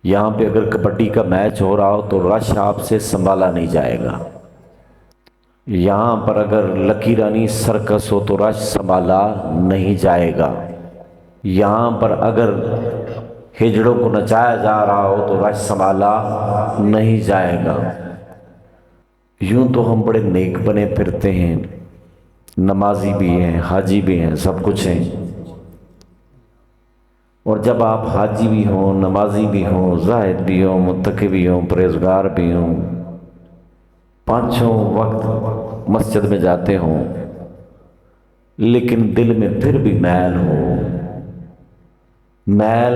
یہاں پہ اگر کبڈی کا میچ ہو رہا ہو تو رش آپ سے سنبھالا نہیں جائے گا۔ یہاں پر اگر لکی رانی سرکس ہو تو رش سنبھالا نہیں جائے گا۔ یہاں پر اگر ہجڑوں کو نچایا جا رہا ہو تو رش سنبھالا نہیں جائے گا۔ یوں تو ہم بڑے نیک بنے پھرتے ہیں، نمازی بھی ہیں، حاجی بھی ہیں، سب کچھ ہیں، اور جب آپ حاجی بھی ہوں، نمازی بھی ہوں، زاہد بھی ہوں، متقی بھی ہوں، پرہیزگار بھی ہوں، پانچوں وقت مسجد میں جاتے ہوں، لیکن دل میں پھر بھی میل ہو، میل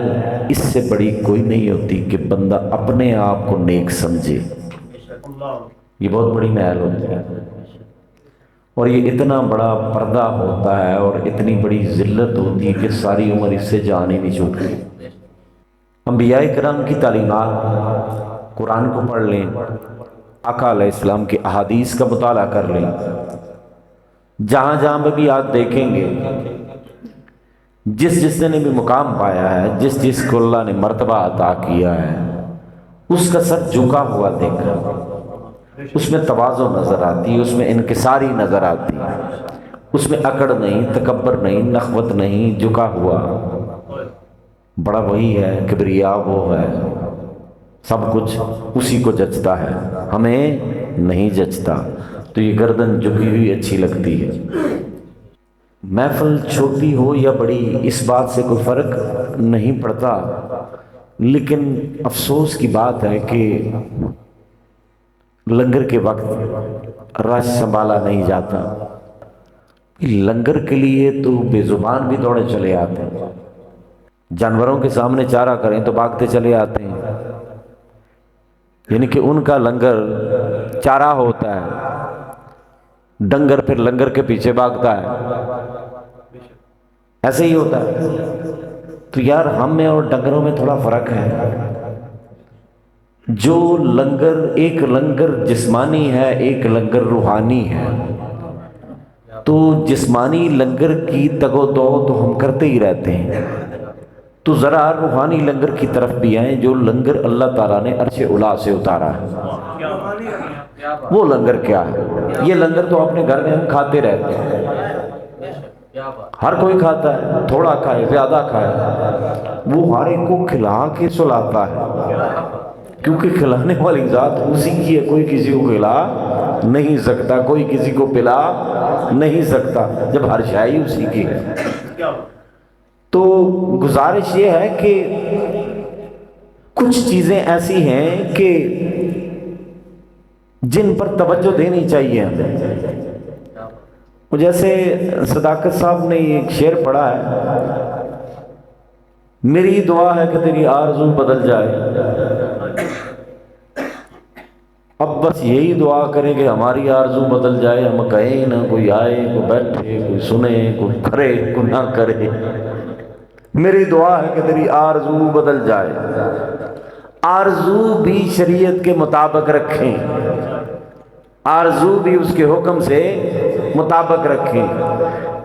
اس سے بڑی کوئی نہیں ہوتی کہ بندہ اپنے آپ کو نیک سمجھے، یہ بہت بڑی میل ہوتی ہے، اور یہ اتنا بڑا پردہ ہوتا ہے اور اتنی بڑی ذلت ہوتی ہے کہ ساری عمر اس سے جان ہی نہیں چھوٹتی۔ انبیاء کرام کی تعلیمات، قرآن کو پڑھ لیں، آقا علیہ السلام کی احادیث کا مطالعہ کر لیں، جہاں جہاں پہ بھی آپ دیکھیں گے جس جس نے بھی مقام پایا ہے، جس جس کو اللہ نے مرتبہ عطا کیا ہے، اس کا سر جھکا ہوا دیکھا، اس میں تواضع نظر آتی ہے، اس میں انکساری نظر آتی ہے، اس میں اکڑ نہیں، تکبر نہیں، نخوت نہیں، جھکا ہوا بڑا وہی ہے، کبریا وہ ہے، سب کچھ اسی کو جچتا ہے، ہمیں نہیں جچتا، تو یہ گردن جھکی ہوئی اچھی لگتی ہے۔ محفل چھوٹی ہو یا بڑی اس بات سے کوئی فرق نہیں پڑتا، لیکن افسوس کی بات ہے کہ لنگر کے وقت رش سنبھالا نہیں جاتا۔ لنگر کے لیے تو بے زبان بھی دوڑے چلے آتے ہیں، جانوروں کے سامنے چارہ کریں تو بھاگتے چلے آتے ہیں، یعنی کہ ان کا لنگر چارہ ہوتا ہے، ڈنگر پھر لنگر کے پیچھے بھاگتا ہے، ایسے ہی ہوتا ہے۔ تو یار ہم میں اور ڈنگروں میں تھوڑا فرق ہے، جو لنگر، ایک لنگر جسمانی ہے، ایک لنگر روحانی ہے، تو جسمانی لنگر کی تگ و دو تو ہم کرتے ہی رہتے ہیں، تو ذرا روحانی لنگر کی طرف بھی آئیں، جو لنگر اللہ تعالیٰ نے عرش اولا سے اتارا ہے۔ وہ لنگر کیا ہے؟ یہ لنگر تو اپنے گھر میں ہم کھاتے رہتے ہیں، ہر کوئی کھاتا ہے، تھوڑا کھائے زیادہ کھائے، وہ ہر ایک کو کھلا کے سلاتا ہے، کیونکہ کھلانے والی ذات اسی کی ہے، کوئی کسی کو کھلا نہیں سکتا، کوئی کسی کو پلا نہیں سکتا، جب ہر شے اسی کی ہے۔ تو گزارش یہ ہے کہ کچھ چیزیں ایسی ہیں کہ جن پر توجہ دینی چاہیے ہمیں۔ جیسے صداقت صاحب نے ایک شعر پڑھا ہے، میری دعا ہے کہ تیری آرزو بدل جائے، اب بس یہی دعا کریں کہ ہماری آرزو بدل جائے، ہم کہیں نہ، کوئی آئے، کوئی بیٹھے، کوئی سنے، کوئی کرے، کوئی نہ کرے، میری دعا ہے کہ تیری آرزو بدل جائے۔ آرزو بھی شریعت کے مطابق رکھیں، آرزو بھی اس کے حکم سے مطابق رکھیں۔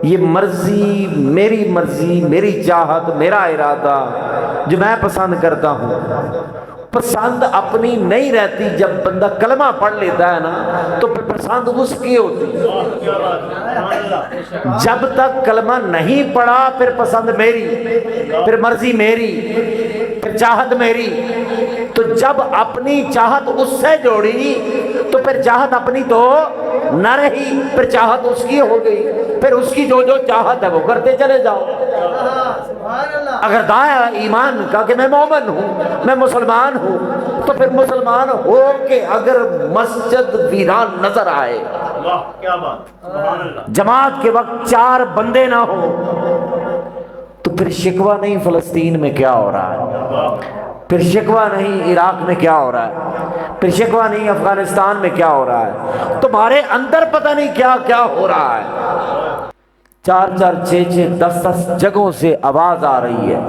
یہ مرضی، میری مرضی، چاہت، میرا ارادہ جو میں پسند کرتا ہوں، پسند اپنی نہیں رہتی۔ جب بندہ کلمہ پڑھ لیتا ہے نا تو پھر پسند اس کی ہوتی ہے، جب تک کلمہ نہیں پڑھا پھر پسند میری، پھر مرضی میری، پھر چاہت میری۔ تو جب اپنی چاہت اس سے جوڑی تو پھر چاہت اپنی تو نہ رہی، پھر چاہت اس کی ہو گئی، پھر اس کی جو چاہت ہے وہ کرتے چلے جاؤ۔ اگر دعویٰ ایمان کا کہ میں مومن ہوں، میں مسلمان ہوں، تو پھر مسلمان ہو کے اگر مسجد ویران نظر آئے، جماعت کے وقت 4 بندے نہ ہوں، تو پھر شکوہ نہیں فلسطین میں کیا ہو رہا ہے، پھر شکوہ نہیں عراق میں کیا ہو رہا ہے، پھر شکوہ نہیں افغانستان میں کیا ہو رہا ہے، تمہارے اندر پتہ نہیں کیا کیا ہو رہا ہے۔ 4 6 10 جگہوں سے آواز آ رہی ہے،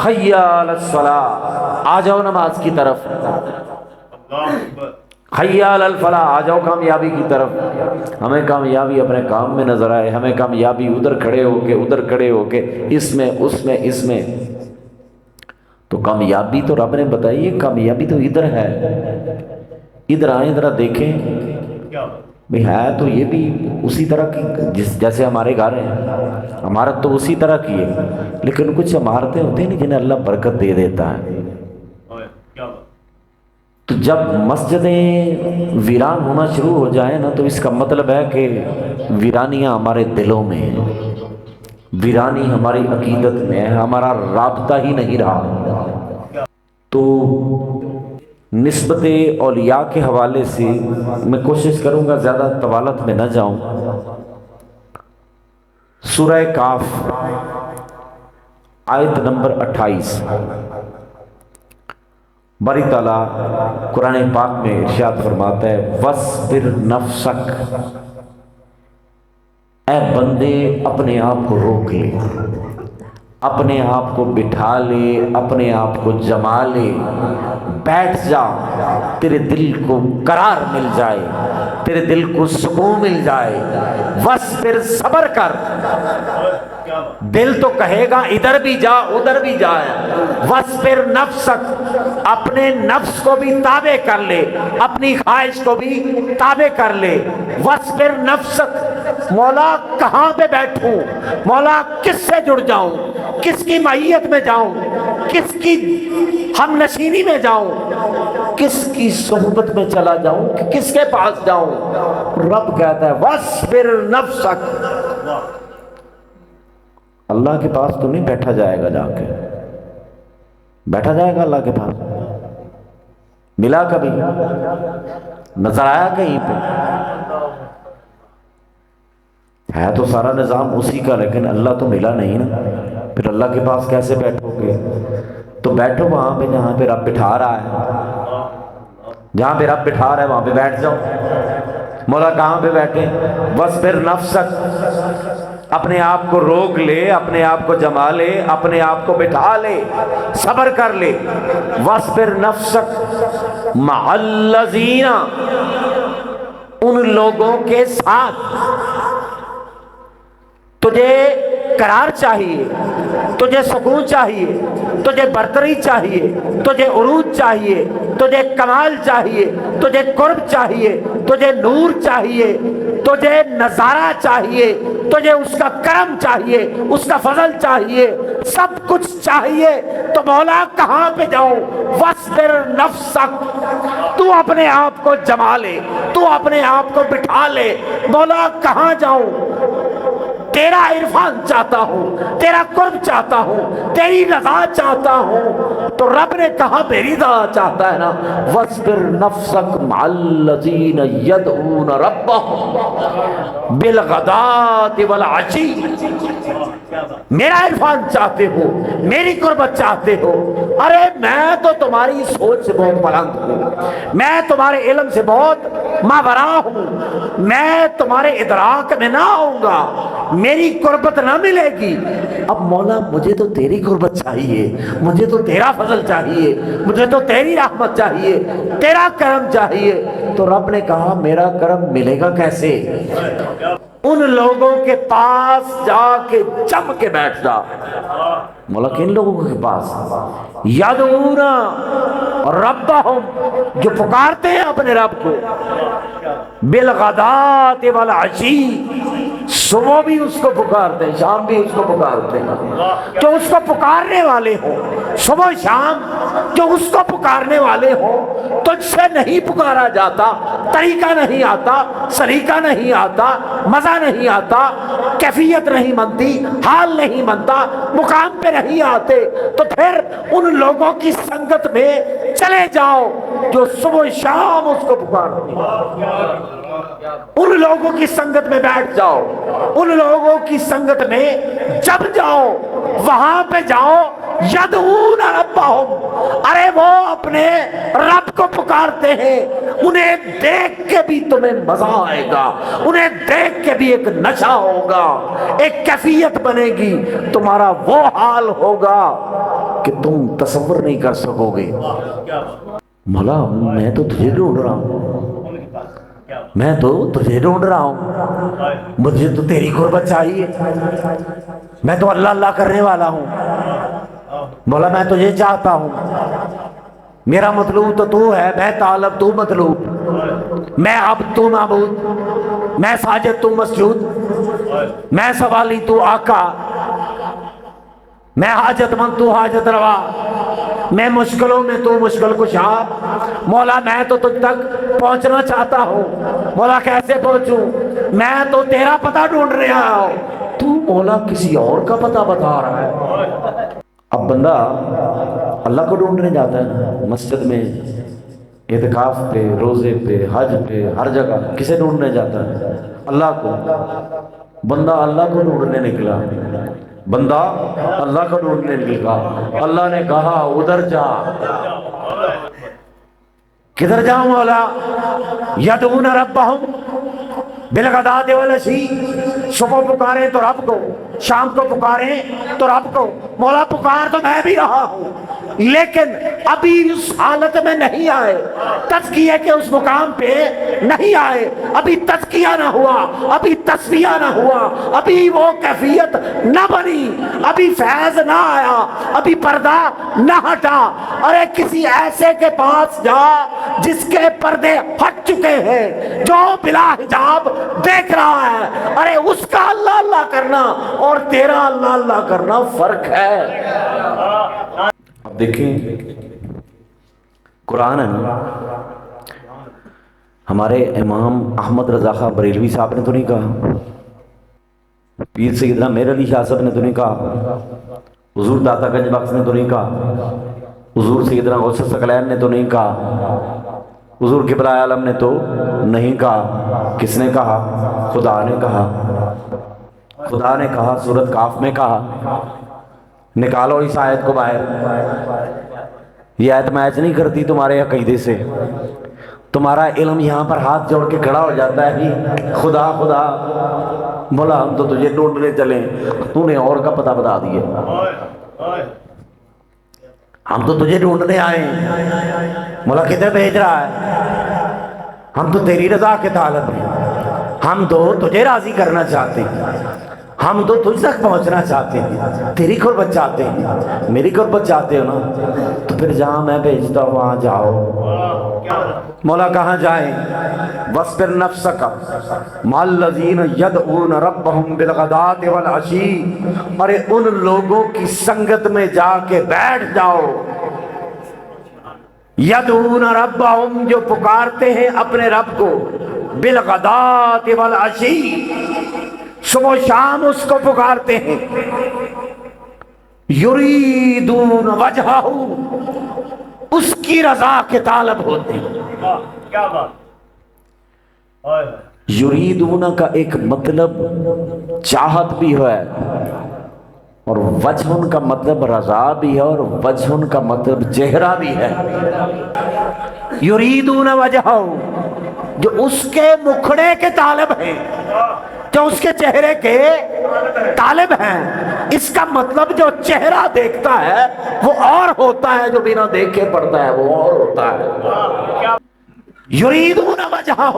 حی علی الصلاۃ، آ جاؤ نماز کی طرف، حی علی الفلاح، آ جاؤ کامیابی کی طرف۔ ہمیں کامیابی اپنے کام میں نظر آئے، ہمیں کامیابی ادھر کھڑے ہو کے، ادھر کھڑے ہو کے، اس میں اس میں اس میں، تو کامیابی تو رب نے بتائی ہے، کامیابی تو ادھر ہے، ادھر آئیں ذرا دیکھیں بھئی ہے تو یہ بھی اسی طرح کی جیسے ہمارے گھر ہیں، عمارت تو اسی طرح کی ہے، لیکن کچھ عمارتیں ہوتی ہیں جنہیں اللہ برکت دے دیتا ہے۔ تو جب مسجدیں ویران ہونا شروع ہو جائیں نا، تو اس کا مطلب ہے کہ ویرانیاں ہمارے دلوں میں ہیں، ویرانی ہماری عقیدت میں ہے، ہمارا رابطہ ہی نہیں رہا۔ تو نسبت اولیاء کے حوالے سے میں کوشش کروں گا زیادہ طوالت میں نہ جاؤں۔ سورہ کاف آیت نمبر 28، باری تعالیٰ قرآن پاک میں ارشاد فرماتا ہے وَاصْبِرْ نَفْسَكَ، اے بندے اپنے آپ کو روک لے، اپنے آپ کو بٹھا لے، اپنے آپ کو جما لے، بیٹھ جا، تیرے دل کو قرار مل جائے، تیرے دل کو سکون مل جائے۔ وَاصْبِرْ، صبر کر، دل تو کہے گا ادھر بھی جا ادھر بھی جا۔ وَاصْبِرْ نَفْسَكَ، اپنے نفس کو بھی تابع کر لے، اپنی خواہش کو بھی تابع کر لے۔ وَاصْبِرْ نَفْسَكَ، مولا کہاں پہ بیٹھوں، مولا کس سے جڑ جاؤں، کس کی معیت میں جاؤں، کس کی ہم نشینی میں جاؤں، کس کی صحبت میں چلا جاؤں، کس کے پاس جاؤں۔ رب کہتا ہے وَاصْبِرْ نَفْسَكَ، اللہ کے پاس تو نہیں بیٹھا جائے گا، جا کے بیٹھا جائے گا اللہ کے پاس؟ ملا کبھی؟ نظر آیا کہیں پہ؟ ہے تو سارا نظام اسی کا، لیکن اللہ تو ملا نہیں نا، پھر اللہ کے پاس کیسے بیٹھو گے؟ تو بیٹھو وہاں پہ جہاں پہ رب بٹھا رہا ہے، جہاں پہ رب بٹھا رہا ہے وہاں پہ بیٹھ جاؤ۔ مولا کہاں پہ بیٹھے؟ وَاصْبِرْ نَفْسَكَ، اپنے آپ کو روک لے، اپنے آپ کو جما لے، اپنے آپ کو بٹھا لے، صبر کر لے۔ وَاصْبِرْ نَفْسَكَ مَعَ الَّذِينَ، ان لوگوں کے ساتھ تجھے قرار چاہیے، تجھے سکون چاہیے، تجھے برتری چاہیے، تجھے عروج چاہیے، تجھے کمال چاہیے، تجھے قرب چاہیے، تجھے نور چاہیے، تجھے نظارہ چاہیے، تجھے اس کا کرم چاہیے، اس کا فضل چاہیے، سب کچھ چاہیے۔ تو مولا کہاں پہ جاؤں؟ وَاصْبِرْ نَفْسَكَ، تو اپنے آپ کو جما لے، تو اپنے آپ کو بٹھا لے۔ مولا کہاں جاؤں؟ تیرا عرفان چاہتا ہوں، تیرا قرب چاہتا ہوں، تیری رضا چاہتا ہوں۔ تو رب نے کہا میری رضا چاہتا ہے نا، وَاصْبِرْ نَفْسَكَ مَعَ الَّذِينَ يَدْعُونَ رَبَّهُمْ بِالْغَدَاةِ وَالْعَشِيِّ، میرا عرفان چاہتے ہو، میری قربت چاہتے ہو، ارے میں تو تمہاری سوچ سے بہت بلند ہوں، میں تمہارے علم سے بہت ماورا ہوں، میں تمہارے ادراک میں نہ آؤں گا، میری قربت نہ ملے گی۔ اب مولا مجھے تو تیری قربت چاہیے، مجھے تو تیرا فضل چاہیے، مجھے تو تیری رحمت چاہیے، تیرا کرم چاہیے۔ تو رب نے کہا میرا کرم ملے گا کیسے؟ ان لوگوں کے پاس جا کے جم کے بیٹھ جا۔ مولا کن لوگوں کے پاس؟ یدعون ربہم، جو پکارتے ہیں اپنے رب کو، بالغداۃ والعشی، صبح بھی اس کو پکارتے ہیں، شام بھی اس کو پکارتے ہیں۔ جو اس کو پکارنے والے ہوں صبح شام، جو اس کو پکارنے والے ہوں، تجھ سے نہیں پکارا جاتا، طریقہ نہیں آتا، سلیقہ نہیں آتا، مزہ نہیں آتا، کیفیت نہیں بنتی، حال نہیں بنتا، مقام پہ نہیں آتے، تو پھر ان لوگوں کی سنگت میں چلے جاؤ جو صبح شام اس کو پکارتے ہیں۔ ان لوگوں کی سنگت میں بیٹھ جاؤ، ان لوگوں کی سنگت میں جب جاؤ، وہاں پہ جاؤ۔ یدعون ربہم، ارے وہ اپنے رب کو پکارتے ہیں، انہیں دیکھ کے بھی تمہیں مزہ آئے گا، انہیں دیکھ کے بھی ایک نشہ ہوگا، ایک کیفیت بنے گی، تمہارا وہ حال ہوگا کہ تم تصور نہیں کر سکو گے۔ مولا میں تو تجھے ڈھونڈ رہا ہوں، میں تو تجھے ڈھونڈ رہا ہوں، مجھے تو تیری قربت چاہیے، میں تو اللہ اللہ کرنے والا ہوں، مولا میں تجھے چاہتا ہوں، میرا مطلوب تو تو ہے، میں طالب تو مطلوب، میں عبد تو معبود، میں ساجد تو مسجود، میں سوالی تو آقا، میں حاجت مند تو حاجت روا، میں مشکلوں میں تو مشکل کشا۔ مولا میں تو تجھ تک پہنچنا چاہتا ہوں، مولا کیسے پہنچوں؟ میں تو تیرا پتہ ڈھونڈ رہا ہوں، تو مولا کسی اور کا پتہ بتا رہا ہے۔ اب بندہ اللہ کو ڈھونڈنے جاتا ہے نا، مسجد میں، اعتکاف پہ، روزے پہ، حج پہ، ہر جگہ کسے ڈھونڈنے جاتا ہے؟ اللہ کو۔ بندہ اللہ کو ڈھونڈنے نکلا، بندہ اللہ کو ڈھونڈنے نکلا، اللہ نے کہا ادھر جا۔ کدھر جاؤں مولا؟ یدعون ربہم بالغداۃ والعشی، صبح پکاریں تو رب کو، شام کو پکاریں تو رب کو۔ مولا پکار تو میں بھی رہا ہوں، لیکن ابھی اس حالت میں نہیں آئے، تزکیے کے اس مقام پہ نہیں آئے، ابھی تزکیہ نہ ہوا، ابھی تصفیہ نہ ہوا، ابھی وہ کیفیت نہ بنی، ابھی فیض نہ آیا، ابھی پردہ نہ ہٹا۔ ارے کسی ایسے کے پاس جا جس کے پردے ہٹ چکے ہیں، جو بلا حجاب دیکھ رہا ہے۔ ارے اس کا اللہ اللہ کرنا اور تیرا اللہ اللہ کرنا فرق ہے۔ اب دیکھیں قرآن ہے نا، ہمارے امام احمد رضا خان بریلوی صاحب نے تو نہیں کہا، پیر سیدنا میر علی شاہ صاحب نے تو نہیں کہا، حضور داتا گنج بخش نے تو نہیں کہا، حضور سیدنا غوث ثقلین نے تو نہیں کہا، حضور قبلہ عالم نے تو نہیں کہا۔ کس نے کہا؟ خدا نے کہا۔ خدا نے کہا، سورۃ کاف میں کہا۔ نکالو اس آیت کو باہر، یہ آیت میچ نہیں کرتی تمہارے عقیدے سے۔ تمہارا علم یہاں پر ہاتھ جوڑ کے کھڑا ہو جاتا ہے ہی، خدا خدا۔ مولا ہم تو تجھے ڈھونڈنے چلیں، تو نے اور کا پتہ بتا دیا۔ ہم تو تجھے ڈھونڈنے آئے ہیں، مولا کدھر بھیج رہا ہے؟ ہم تو تیری رضا کے طالب ہیں، ہم تو تجھے راضی کرنا چاہتے ہیں، ہم تو تجھ تک پہنچنا چاہتے ہیں، تیری قربت چاہتے ہیں، میری قربت چاہتے ہو نا، تو پھر جہاں میں بھیجتا ہوں وہاں جاؤ۔ مولا کہاں جائیں؟ وَاصْبِرْ نَفْسَكَ مَعَ الَّذِينَ يَدْعُونَ رَبَّهُمْ بِالْغَدَاةِ وَالْعَشِيِّ، ارے ان لوگوں کی سنگت میں جا کے بیٹھ جاؤ۔ یدعون ربہم، جو پکارتے ہیں اپنے رب کو، بالغداۃ والعشی، صبح و شام اس کو پکارتے ہیں، یریدون وجہہ، اس کی رضا کے طالب ہوتے ہیں۔ کیا بات! یریدون کا ایک مطلب چاہت بھی ہے، اور وجہن کا مطلب رضا بھی ہے، اور وجہن کا مطلب چہرہ بھی ہے۔ یریدون وجہہ، جو اس کے مکھڑے کے طالب ہیں، جو اس کے چہرے کے طالب ہیں۔ اس کا مطلب جو چہرہ دیکھتا ہے وہ اور ہوتا ہے، جو بنا دیکھے پڑتا ہے وہ اور ہوتا ہے۔ یریدون وجہہ،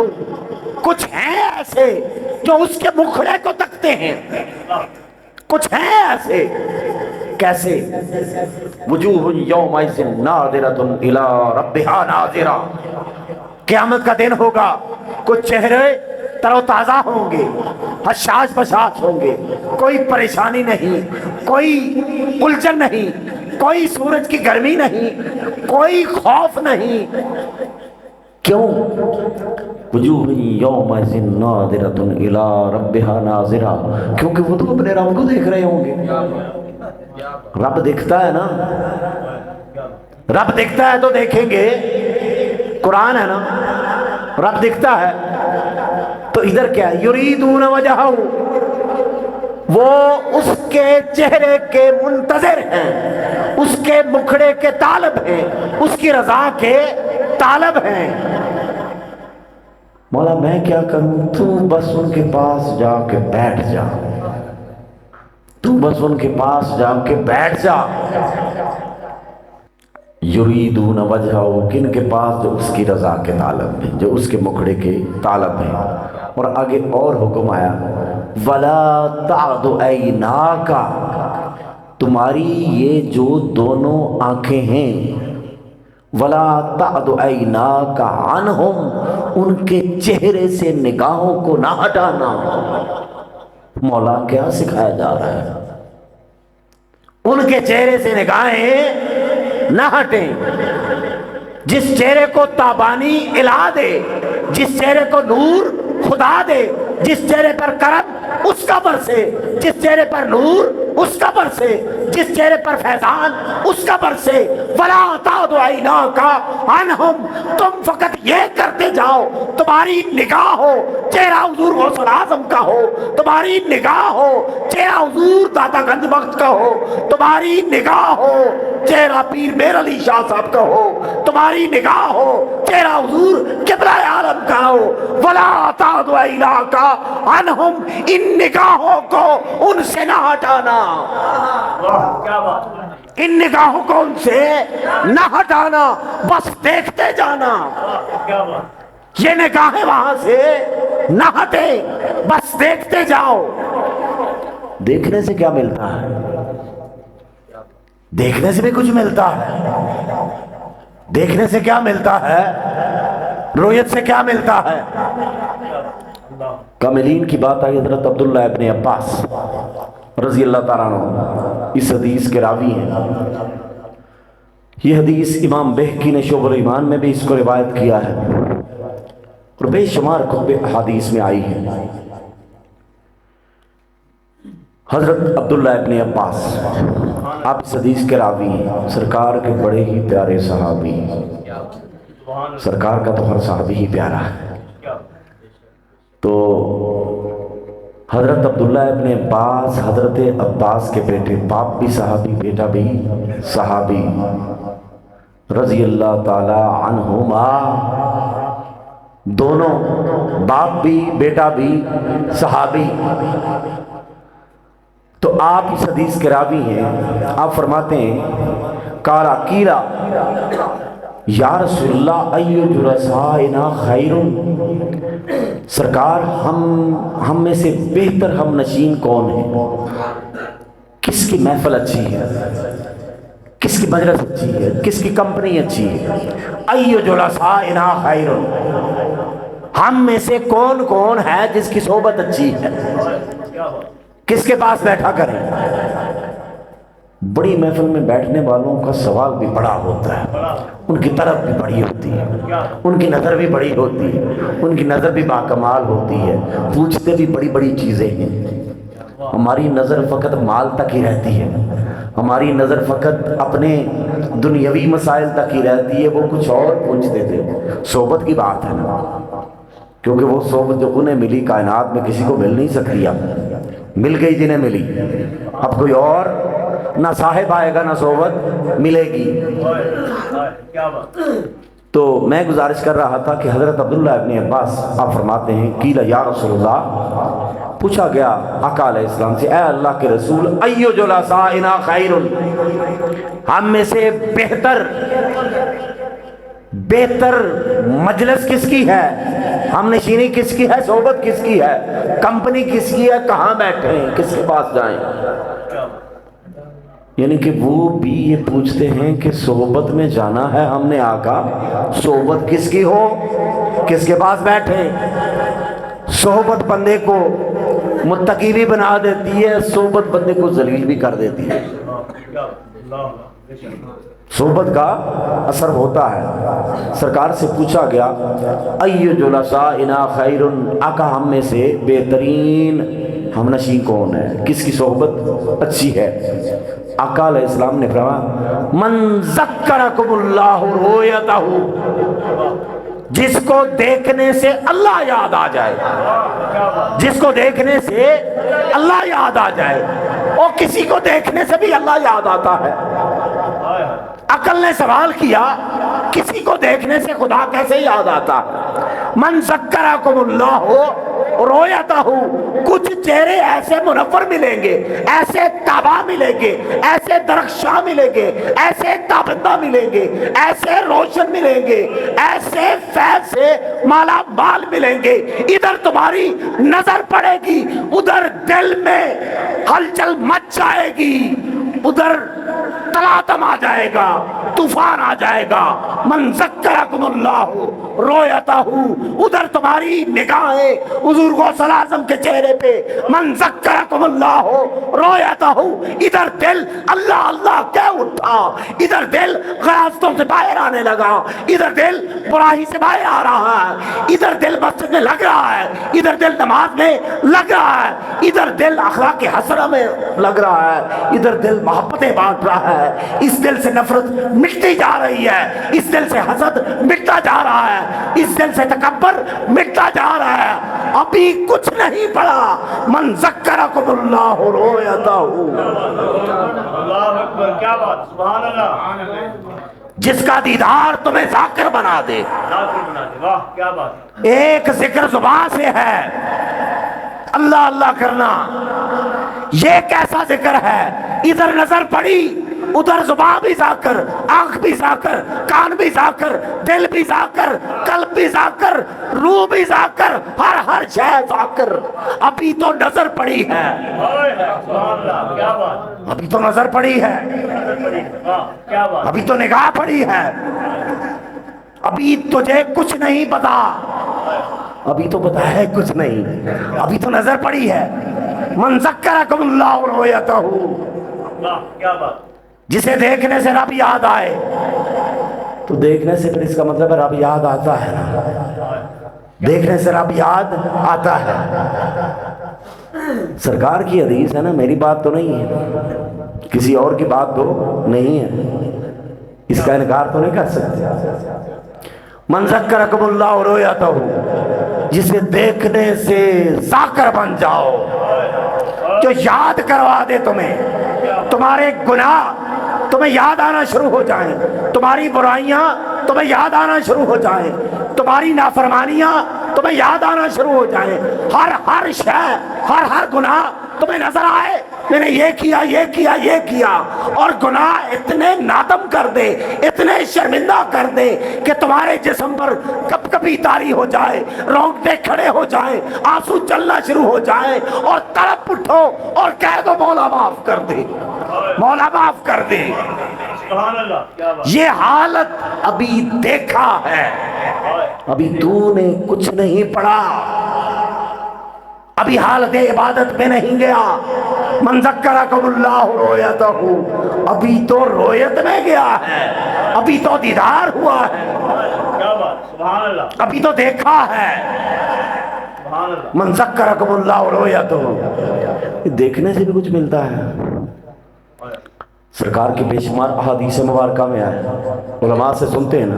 کچھ ہیں ایسے جو اس کے مکھڑے کو تکتے ہیں، کچھ ہیں ایسے۔ کیسے؟ وجوہ یومئذ ناظرۃ الی ربہا ناظرہ، قیامت کا دن ہوگا، کچھ چہرے تر و تازہ ہوں گے، حشاش بشاش ہوں گے، کوئی پریشانی نہیں، کوئی الجھن نہیں، کوئی سورج کی گرمی نہیں، کوئی خوف نہیں۔ کیوں؟ وجوہ یومئذ ناظرۃ الی ربہا ناظرہ، کیونکہ وہ تو اپنے رب کو دیکھ رہے ہوں گے۔ رب دکھتا ہے نا، رب دکھتا ہے تو دیکھیں گے، قرآن ہے نا، رب دکھتا ہے۔ تو ادھر کیا ہے؟ یریدون وجہہ، وہ اس کے چہرے کے منتظر ہیں، اس کے مکھڑے کے طالب ہیں، اس کی رضا کے طالب ہیں۔ مولا میں کیا کروں؟ تو بس ان کے پاس جا کے بیٹھ جا، تو بس ان کے پاس جا کے بیٹھ جا۔ یریدون وجہہ، کن کے پاس؟ جو اس کی رضا کے طالب ہیں، جو اس کے مکھڑے کے طالب ہیں۔ اور آگے اور حکم آیا، وَلَا تَعْدُ عَيْنَاكَ، تمہاری یہ جو دونوں آنکھیں ہیں ولا تعد عیناک عنہم، ان کے چہرے سے نگاہوں کو نہ ہٹانا۔ مولا کیا سکھایا جا رہا ہے؟ ان کے چہرے سے نگاہیں نہ ہٹیں۔ جس چہرے کو تابانی الہا دے، جس چہرے کو نور خدا دے، جس چہرے پر کرم اس کا برسے، جس چہرے پر نور اس کا برسے، جس چہرے پر فیضان اس کا برسے، ولا تعد عیناک عنہم، تم فقط یہ کرتے جاؤ، تمہاری نگاہ ہو چہرہ حضور غوث الاعظم کا ہو، تمہاری نگاہ ہو چہرہ حضور داتا گنج بخش کا ہو، تمہاری نگاہ ہو چہرہ پیر میر علی شاہ صاحب کا ہو، تمہاری نگاہ ہو چہرہ حضور قبلہ عالم کا ہو۔ ولا تعد عیناک عنہم، ان نگاہوں کو ان سے نہ ہٹانا، ان نگاہوں کو ان سے نہ ہٹانا، بس دیکھتے جانا۔ یہ نگاہیں وہاں سے نہ ہٹے، بس دیکھتے جاؤ۔ دیکھنے سے کیا ملتا ہے؟ دیکھنے سے بھی کچھ ملتا ہے۔ دیکھنے سے کیا ملتا ہے؟ رؤیت سے کیا ملتا ہے؟ کاملین کی بات آئی، حضرت عبداللہ ابن عباس رضی اللہ تعالیٰ عنہ اس حدیث کے راوی ہیں۔ یہ حدیث امام بہقی نے شعب الایمان میں بھی اس کو روایت کیا ہے، اور بے شمار کتب احادیث میں آئی ہے۔ حضرت عبداللہ ابن عباس آپ اس حدیث کے راوی ہیں، سرکار کے بڑے ہی پیارے صحابی ہیں۔ سرکار کا تو ہر صحابی ہی پیارا ہے۔ تو حضرت عبداللہ ابن عباس حضرت عباس کے بیٹے، باپ بھی صحابی بیٹا بھی صحابی، رضی اللہ تعالی عنہما، دونوں باپ بھی بیٹا بھی صحابی۔ تو آپ اس حدیث کے راوی ہیں۔ آپ فرماتے ہیں قال قیلا یا رسول اللہ ای جلسائنا خیر، سرکار ہم میں سے بہتر ہم نشین کون ہے؟ کس کی محفل اچھی ہے، کس کی مجلس اچھی ہے، کس کی کمپنی اچھی ہے؟ ای جلسائنا خیر، ہم میں سے کون کون ہے جس کی صحبت اچھی ہے، کس کے پاس بیٹھا کریں؟ بڑی محفل میں بیٹھنے والوں کا سوال بھی بڑا ہوتا ہے، ان کی طرف بھی بڑی ہوتی ہے، ان کی نظر بھی بڑی ہوتی ہے، ان کی نظر بھی باکمال ہوتی ہے، پوچھتے بھی بڑی بڑی چیزیں ہیں۔ ہماری نظر فقط مال تک ہی رہتی ہے، ہماری نظر فقط اپنے دنیاوی مسائل تک ہی رہتی ہے، وہ کچھ اور پوچھتے تھے۔ صحبت کی بات ہے نا، کیونکہ وہ صحبت جو انہیں ملی کائنات میں کسی کو مل نہیں سکتی، اب مل گئی جنہیں ملی، اب کوئی اور نہ صاحب آئے گا نہ صحبت ملے گی۔ تو میں گزارش کر رہا تھا کہ حضرت عبداللہ ابن عباس آپ فرماتے ہیں قیل یا رسول اللہ، پوچھا گیا آقا علیہ السلام سے، اے اللہ کے رسول، ایو جلسائنا خیر، ہم میں سے بہتر مجلس کس کی ہے، ہم نشینی کس کی ہے، صحبت کس کی ہے، کمپنی کس کی ہے، کہاں بیٹھے ہیں، کس کے پاس جائیں؟ یعنی کہ وہ بھی یہ پوچھتے ہیں کہ صحبت میں جانا ہے ہم نے آقا، صحبت کس کی ہو، کس کے پاس بیٹھے؟ صحبت بندے کو متقی بھی بنا دیتی ہے، صحبت بندے کو ذلیل بھی کر دیتی ہے۔ صحبت کا اثر ہوتا ہے۔ سرکار سے پوچھا گیا ایو جلسائنا خیر، آقا ہم میں سے بہترین ہم نشین کون ہے، کس کی صحبت اچھی ہے؟ آقا علیہ السلام نے فرمایا من ذکرکم اللہ رؤیتہ، جس کو دیکھنے سے اللہ یاد آ جائے، جس کو دیکھنے سے اللہ یاد آ جائے۔ اور کسی کو دیکھنے سے بھی اللہ یاد آتا ہے۔ عقل نے سوال کیا کسی کو دیکھنے سے خدا کیسے یاد آتا؟ من ذکرکم اللہ رؤیتہ، کچھ چہرے ایسے منور ملیں گے، ایسے تابع ملیں گے، ایسے درخشاں ملیں گے، ایسے تابندہ ملیں گے، ایسے روشن ملیں گے، ایسے فیض سے مالا مال ملیں گے، ادھر تمہاری نظر پڑے گی ادھر دل میں ہلچل مچ جائے گی، ادھر تلاتم آ جائے گا، طوفان آ جائے گا. من ذکرکم اللہ رویتہ، ادھر تمہاری نگاہیں حضور غوث اعظم کے چہرے پہ من ذکرکم اللہ رویتہ، ادھر دل اللہ اللہ کہہ اٹھا، ادھر دل غراستوں سے باہر آنے لگا، ادھر دل براہی سے باہر آ رہا ہے، ادھر دل مسجد میں لگ رہا ہے، ادھر دل نماز میں لگ رہا ہے، ادھر دل اخلاق حسنہ میں لگ رہا ہے، ادھر دل محبتیں بانٹ رہا ہے، اس دل سے نفرت مٹتی جا رہی ہے، اس دل سے حسد مٹتا جا رہا ہے، اس دل سے تکبر مٹتا جا رہا ہے. ابھی کچھ نہیں پڑا. من ذکرکم اللہ رویتہ، اللہ اکبر، کیا بات، سبحان اللہ. جس کا دیدار تمہیں ذاکر بنا دے. ذاکر بنا دے، واہ کیا بات. ایک ذکر زبان سے ہے اللہ اللہ کرنا، یہ کیسا ذکر ہے. ادھر نظر پڑی ادھر زبان بھی ذاکر، آنکھ بھی ذاکر، کان بھی ذاکر، دل بھی ذاکر، قلب بھی ذاکر، روح بھی ذاکر، ہر شے ذاکر. ابھی تو نظر پڑی ہے، سبحان اللہ، کیا بات. ابھی تو نظر پڑی ہے، واہ کیا بات. ابھی تو نگاہ پڑی ہے، ابھی تجھے کچھ نہیں پتا، ابھی تو پتا ہے کچھ نہیں، ابھی تو نظر پڑی ہے. من ذکرکم اللہ رویتہ، واہ کیا بات. جسے دیکھنے سے رب یاد آئے. تو دیکھنے سے پھر اس کا مطلب ہے رب یاد آتا ہے نا، دیکھنے سے رب یاد آتا ہے. سرکار کی حدیث ہے نا، میری بات تو نہیں ہے، کسی اور کی بات تو نہیں ہے، اس کا انکار تو نہیں کر سکتے. من ذکرکم اللہ رویتہ، جسے دیکھنے سے ذاکر بن جاؤ، جو یاد کروا دے تمہیں، تمہارے گناہ تمہیں یاد آنا شروع ہو جائیں، تمہاری برائیاں تمہیں یاد آنا شروع ہو جائیں، تمہاری نافرمانیاں تمہیں یاد آنا شروع ہو جائیں، ہر شے، ہر گناہ تمہیں نظر آئے، میں نے یہ کیا یہ کیا یہ کیا، اور گناہ اتنے نادم کر دے، اتنے شرمندہ کر دے کہ تمہارے جسم پر کب کبھی طاری ہو جائے، رونگٹے کھڑے ہو جائیں، آنسو چلنا شروع ہو جائیں، اور تڑپ اٹھو اور کہہ دو مولا معاف کر دے، مولا معاف کر دے. سبحان اللہ، کیا بات. یہ حالت ابھی دیکھا ہے، ابھی تو نے کچھ نہیں پڑھا، ابھی حالت عبادت میں نہیں گیا. من ذکرکم اللہ رویتہ، ابھی تو رویت میں گیا ہے، ابھی تو دیدار ہوا ہے، کیا بات، سبحان اللہ، ابھی تو دیکھا ہے. سبحان اللہ. من ذکرکم اللہ رویتہ، دیکھنے سے بھی کچھ ملتا ہے. سرکار کی بے شمار احادیث مبارکہ میں آئے، علماء سے سنتے ہیں نا،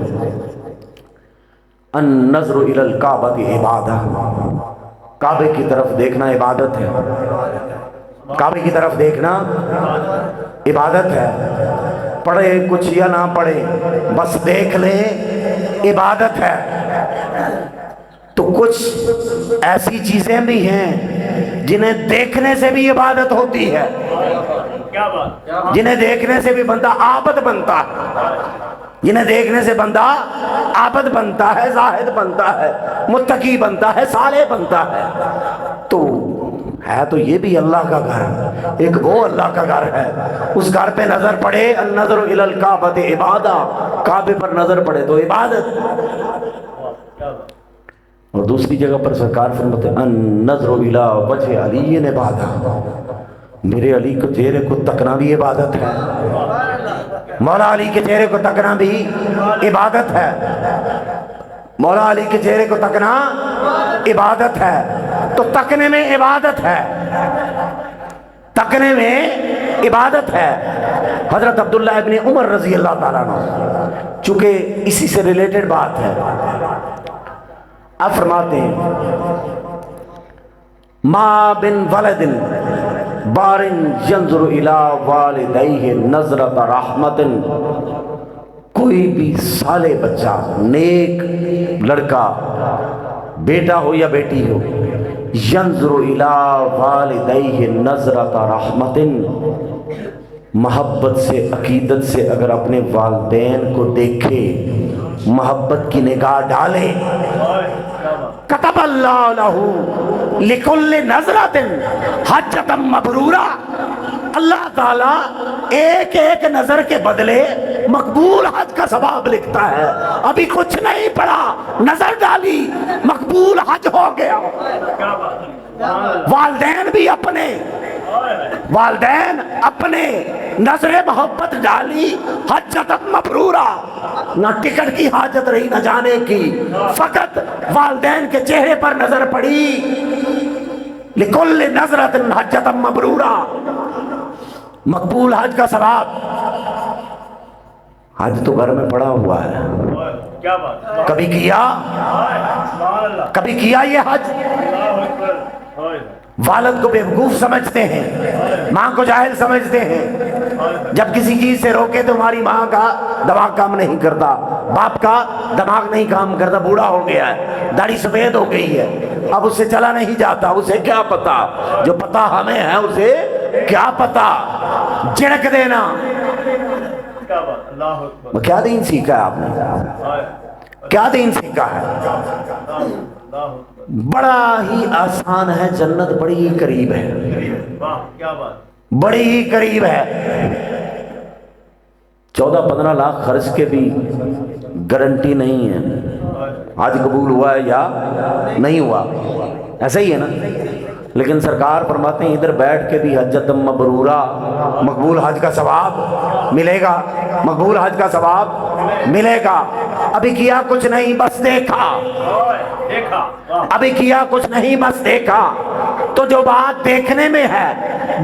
النظر الی الکعبۃ عبادہ، کعبے کی طرف دیکھنا عبادت ہے، کعبے کی طرف دیکھنا عبادت ہے. پڑھے کچھ یا نہ پڑھے، بس دیکھ لیں عبادت ہے. تو کچھ ایسی چیزیں بھی ہیں جنہیں دیکھنے سے بھی عبادت ہوتی ہے، کیا بات. جنہیں دیکھنے سے بھی بندہ عابد بنتا ہے، جنہیں دیکھنے سے بندہ عابد بنتا ہے، زاہد بنتا ہے، متقی بنتا ہے، صالح بنتا ہے. تو ہے تو یہ بھی اللہ کا گھر، ایک وہ اللہ کا گھر ہے، اس گھر پہ نظر پڑے. النظر الی الکعبۃ عبادہ، کعبے پر نظر پڑے تو عبادت. اور دوسری جگہ پر سرکار فرماتے ہیں النظر الی وجہ علی عبادہ، میرے علی کے چہرے کو تکنا بھی عبادت ہے، مولا علی کے چہرے کو تکنا بھی عبادت ہے، مولا علی کے چہرے کو تکنا عبادت ہے. تو تکنے میں عبادت ہے، تکنے میں عبادت ہے. حضرت عبداللہ ابن عمر رضی اللہ تعالیٰ عنہ، چونکہ اسی سے ریلیٹڈ بات ہے، آپ فرماتے ہیں ما بن ولد بارن ینظر الی والدیہ نظرۃ رحمت، کوئی بھی صالح بچہ، نیک لڑکا، بیٹا ہو یا بیٹی ہو، ینظر الی والدیہ نظرۃ رحمت، محبت سے، عقیدت سے اگر اپنے والدین کو دیکھے، محبت کی نگاہ ڈالے، کتب اللہ لہ لکل نظرۃ حجۃ مبرورہ، اللہ تعالیٰ ایک ایک نظر کے بدلے مقبول حج کا ثواب لکھتا ہے. ابھی کچھ نہیں پڑا، نظر ڈالی مقبول حج ہو گیا. کیا بات ہے. سبحان اللہ. والدین بھی اپنے نظر محبت ڈالی، حجت مبرورہ. نہ ٹکٹ کی حاجت رہی نہ جانے کی، فقط والدین کے چہرے پر نظر پڑی. لکل نظرۃ حجت مبرورہ، مقبول حج کا ثواب. حج تو گھر میں پڑا ہوا ہے، کیا بات. کبھی کیا؟ سبحان اللہ. کبھی کیا یہ حج؟ اللہ اکبر. والد کو بیوقوف سمجھتے ہیں، ماں کو جاہل سمجھتے ہیں. جب کسی چیز سے روکے تو ہماری ماں کا دماغ کام نہیں کرتا، باپ کا دماغ نہیں کام کرتا، بوڑھا ہو گیا ہے، داڑھی سفید ہو گئی ہے، اب اس سے چلا نہیں جاتا. اسے کیا پتا؟ جو پتا ہمیں ہے اسے کیا پتا. جھڑک دینا. کیا بات. اللہ اکبر. کیا دین سیکھا ہے آپ نے؟ کیا دین سیکھا ہے؟ بڑا ہی آسان ہے، جنت بڑی ہی قریب ہے. واہ کیا بات. بڑی ہی قریب ہے. 14-15 لاکھ خرچ کے بھی گارنٹی نہیں ہے حج قبول ہوا ہے یا نہیں ہوا. ایسا ہی ہے نا. لیکن سرکار فرماتے ہیں ادھر بیٹھ کے بھی حجت مبرورہ، مقبول حج کا ثواب ملے گا، مقبول حج کا ثواب ملے گا. ابھی کیا کچھ نہیں، بس دیکھا. ابھی کیا کچھ نہیں، بس دیکھا. تو جو بات دیکھنے میں ہے،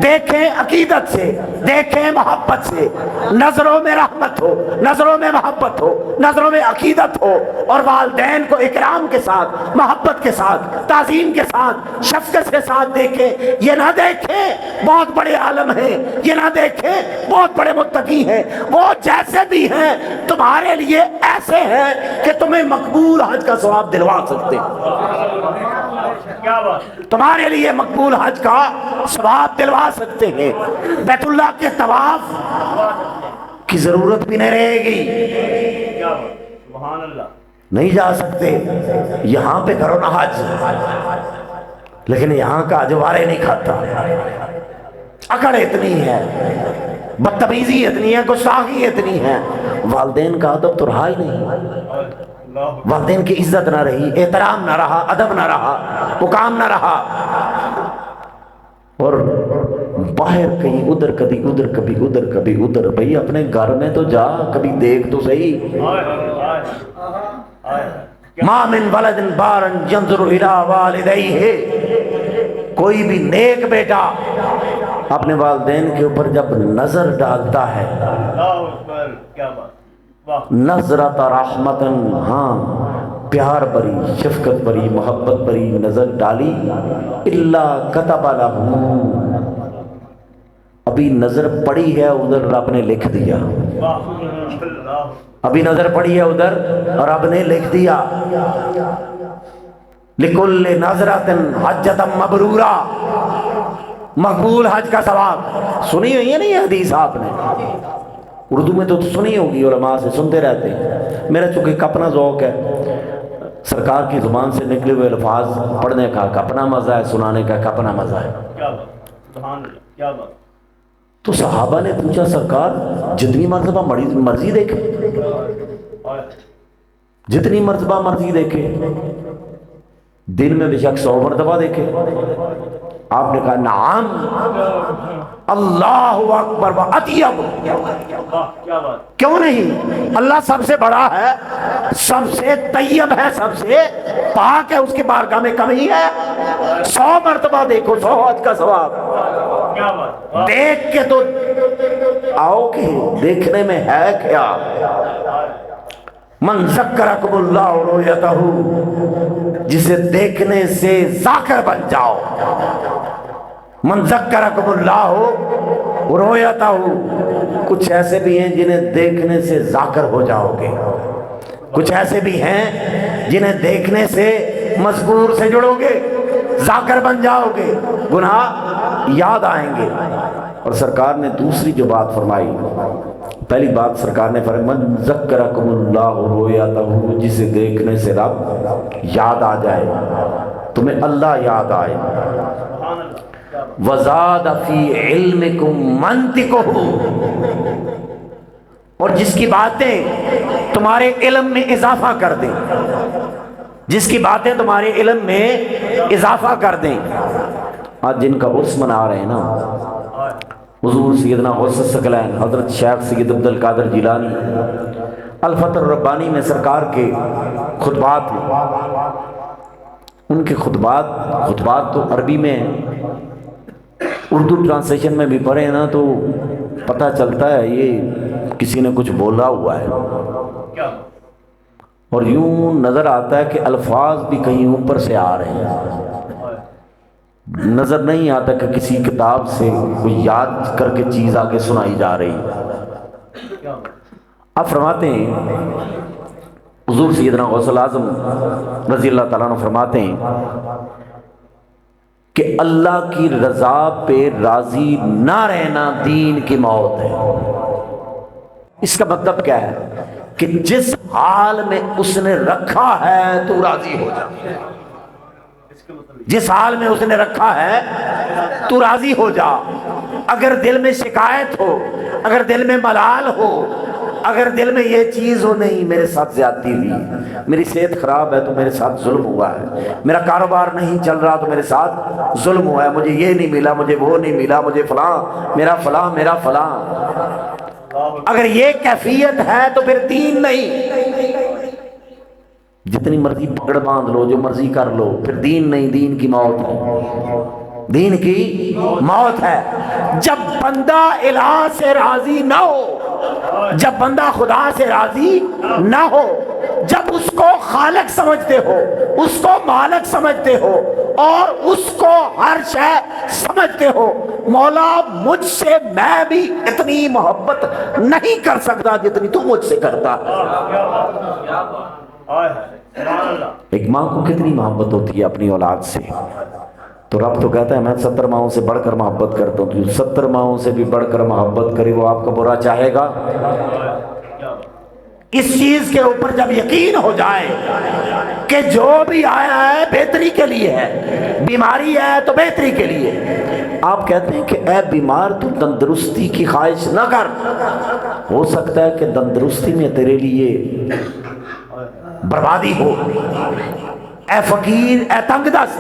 دیکھیں عقیدت سے، دیکھیں محبت سے. نظروں میں رحمت ہو، نظروں میں محبت ہو، نظروں میں عقیدت ہو، اور والدین کو اکرام کے ساتھ، محبت کے ساتھ، تعظیم کے ساتھ، شفقت کے ساتھ دیکھیں. یہ نہ دیکھیں بہت بڑے عالم ہیں، یہ نہ دیکھیں بہت بڑے متقی ہیں. وہ جیسے بھی ہیں تمہارے لیے ایسے ہیں کہ تمہیں مقبول حج کا ثواب دلوا سکتے ہیں. کیا بات. تمہارے لیے مقبول حج کا ثواب دلوا سکتے ہیں. بیت اللہ کے طواف کی ضرورت بھی نہیں رہے گی. کیا بات. سبحان اللہ. نہیں جا سکتے، یہاں پہ کرو نا حج. لیکن یہاں کا اجوارے نہیں کھاتا. اکڑ اتنی ہے، بدتمیزی اتنی ہے، گستاخی اتنی ہے. والدین کا ادب تو رہا ہی نہیں، والدین کی عزت نہ رہی، احترام نہ رہا، ادب نہ رہا، مقام نہ رہا. اور باہر کہیں ادھر کبھی ادھر، کبھی ادھر کبھی ادھر. بھئی اپنے گھر میں تو جا، کبھی دیکھ تو صحیح. ما من ولد بارا ينظر الى والديه، کوئی بھی نیک بیٹا اپنے والدین کے اوپر جب نظر ڈالتا ہے، نظرت رحمتن، ہاں پیار بری، شفقت بری، محبت بری نظر ڈالی، الا كتب له، ابھی نظر پڑی ہے ادھر رب نے لکھ دیا. ابھی نظر پڑی ہے ادھر اور رب نے لکھ دیا. لکل نظرۃ حجۃ مبرورہ، مقبول حج کا ثواب. سنی ہوئی ہے نہیں یہ حدیث آپ نے؟ اردو میں تو سنی ہوگی، علماء سے سنتے رہتے ہیں. میرا چونکہ ایک اپنا ذوق ہے، سرکار کی زبان سے نکلے ہوئے الفاظ پڑھنے کا اپنا مزہ ہے، سنانے کا اپنا مزہ ہے. کیا بات. تو صحابہ نے پوچھا سرکار جتنی مرتبہ مرضی دیکھے، جتنی مرتبہ مرضی دیکھے، دن میں بے شک 100 مرتبہ دیکھے. آپ نے کہا نعم، اللہ اکبر و اطیب. کیوں نہیں؟ اللہ سب سے بڑا ہے، سب سے طیب ہے، سب سے پاک ہے، اس کی بارگاہ میں کمی ہے. 100 مرتبہ دیکھو، 100 حج کا ثواب. دیکھ کے تو آؤ کہ دیکھنے میں ہے کیا. من ذکرکم اللہ رؤیتہ، جسے دیکھنے سے ذاکر بن جاؤ. من ذکرکم اللہ رؤیتہ، کچھ ایسے بھی ہیں جنہیں دیکھنے سے ذاکر ہو جاؤ گے، کچھ ایسے بھی ہیں جنہیں دیکھنے سے مذکور سے جڑو گے، ذاکر بن جاؤ گے، گناہ یاد آئیں گے. اور سرکار نے دوسری جو بات فرمائی، پہلی بات سرکار نے فرمایا من ذکرکم اللہ رؤیتہ، جسے دیکھنے سے رب یاد آ جائے، تمہیں اللہ یاد آئے. وزاد فی علمکم منطقہ، اور جس کی باتیں تمہارے علم میں اضافہ کر دیں، جس کی باتیں تمہارے علم میں اضافہ کر دیں۔ آج جن کا عرس منا رہے ہیں نا، حضور سیدنا غوث الثقلین حضرت شیخ سید عبد القادر جیلانی الفتح الربانی میں سرکار کے خطبات ہیں، ان کے خطبات تو عربی میں ہیں، اردو ٹرانسلیشن میں بھی پڑھے نا تو پتہ چلتا ہے یہ کسی نے کچھ بولا ہوا ہے، اور یوں نظر آتا ہے کہ الفاظ بھی کہیں اوپر سے آ رہے ہیں، نظر نہیں آتا کہ کسی کتاب سے کوئی یاد کر کے چیز آگے سنائی جا رہی ہے۔ آپ فرماتے ہیں حضور سیدنا غوث الاعظم رضی اللہ تعالیٰ عنہ فرماتے ہیں کہ اللہ کی رضا پہ راضی نہ رہنا دین کی موت ہے۔ اس کا مطلب کیا ہے کہ جس حال میں اس نے رکھا ہے تو راضی ہو جا، جس حال میں اس نے رکھا ہے تو راضی ہو جا۔ اگر دل میں شکایت ہو، اگر دل میں ملال ہو، اگر دل میں یہ چیز ہو نہیں میرے ساتھ زیادتی ہوئی، میری صحت خراب ہے تو میرے ساتھ ظلم ہوا ہے، میرا کاروبار نہیں چل رہا تو میرے ساتھ ظلم ہوا ہے، مجھے یہ نہیں ملا، مجھے وہ نہیں ملا، مجھے فلاں میرا فلاں میرا فلاں، اگر یہ کیفیت ہے تو پھر دین نہیں۔ جتنی مرضی پکڑ باندھ لو، جو مرضی کر لو، پھر دین نہیں، دین کی موت ہے، دین کی موت ہے۔ جب بندہ الہ سے راضی نہ ہو، جب بندہ خدا سے راضی نہ ہو، جب اس کو خالق سمجھتے ہو، اس کو مالک سمجھتے ہو اور اس کو ہر شے سمجھتے ہو، مولا مجھ سے میں بھی اتنی محبت نہیں کر سکتا جتنی تو مجھ سے کرتا۔ ایک ماں کو کتنی محبت ہوتی ہے اپنی اولاد سے، تو رب تو کہتا ہے میں 70 ماؤں سے بڑھ کر محبت کرتا ہوں، جو 70 ماؤں سے بھی بڑھ کر محبت کرے وہ آپ کا برا چاہے گا؟ اس چیز کے اوپر جب یقین ہو جائے کہ جو بھی آیا ہے بہتری کے لیے ہے، بیماری ہے تو بہتری کے لیے، آپ کہتے ہیں کہ اے بیمار تو تندرستی کی خواہش نہ کر، ہو سکتا ہے کہ تندرستی میں تیرے لیے بربادی ہو۔ اے فقیر، اے تنگ دست،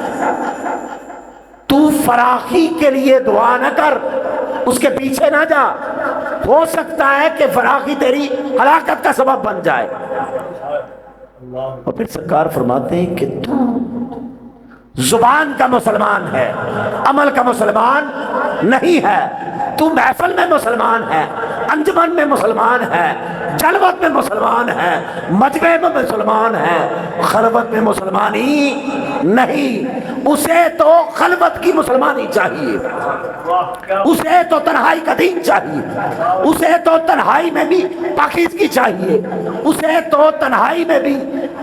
تو فراخی کے لیے دعا نہ کر، اس کے پیچھے نہ جا، ہو سکتا ہے کہ فراخی تیری ہلاکت کا سبب بن جائے۔ اور پھر سرکار فرماتے ہیں کہ تو زبان کا مسلمان ہے، عمل کا مسلمان نہیں ہے، تو محفل میں مسلمان ہے، انجمن میں مسلمان ہے، جلوت میں مسلمان ہے، مجمع میں مسلمان ہے، خلوت میں مسلمانی نہیں۔ اسے تو خلوت کی مسلمانی چاہیے، اسے تو تنہائی کا دین چاہیے، اسے تو تنہائی میں بھی پاکیزگی چاہیے، اسے تو تنہائی میں بھی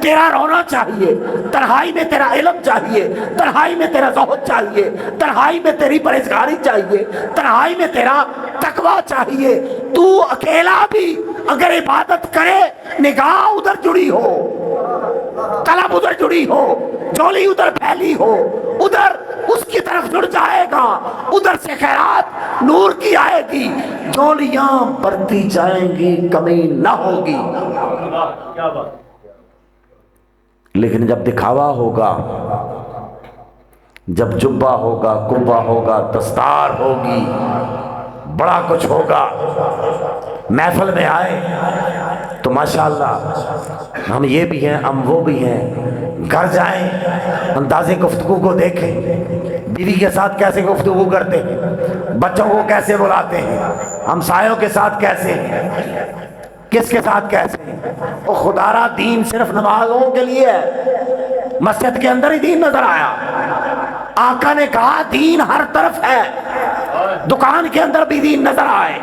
تیرا رونا چاہیے، تنہائی میں تیرا علم چاہیے، تنہائی میں تیرا زہد چاہیے، تنہائی میں تیری پرہیزگاری چاہیے، تنہائی میں تیرا تقوی چاہیے۔ تو اکیلا بھی اگر عبادت کرے، نگاہ ادھر جڑی ہو، طلب ادھر جڑی ہو، جولی ادھر پھیلی ہو، ادھر اس کی طرف جڑ جائے گا، ادھر سے خیرات نور کی آئے گی، جولیاں بڑھتی جائیں گی، کمی نہ ہوگی۔ لیکن جب دکھاوا ہوگا، جب جبہ ہوگا، کبہ ہوگا، دستار ہوگی، بڑا کچھ ہوگا، محفل میں آئے تو ماشاءاللہ ہم یہ بھی ہیں، ہم وہ بھی ہیں، گھر جائیں انداز گفتگو کو دیکھیں، بیوی کے ساتھ کیسے گفتگو کرتے ہیں، بچوں کو کیسے بلاتے ہیں، ہمسایوں کے ساتھ کیسے ہیں، کس کے ساتھ کیسے ہیں۔ وہ خدا را دین صرف نمازوں کے لیے ہے؟ مسجد کے اندر ہی دین نظر آیا؟ آقا نے کہا دین ہر طرف ہے، دکان کے اندر بھی دین نظر آئے،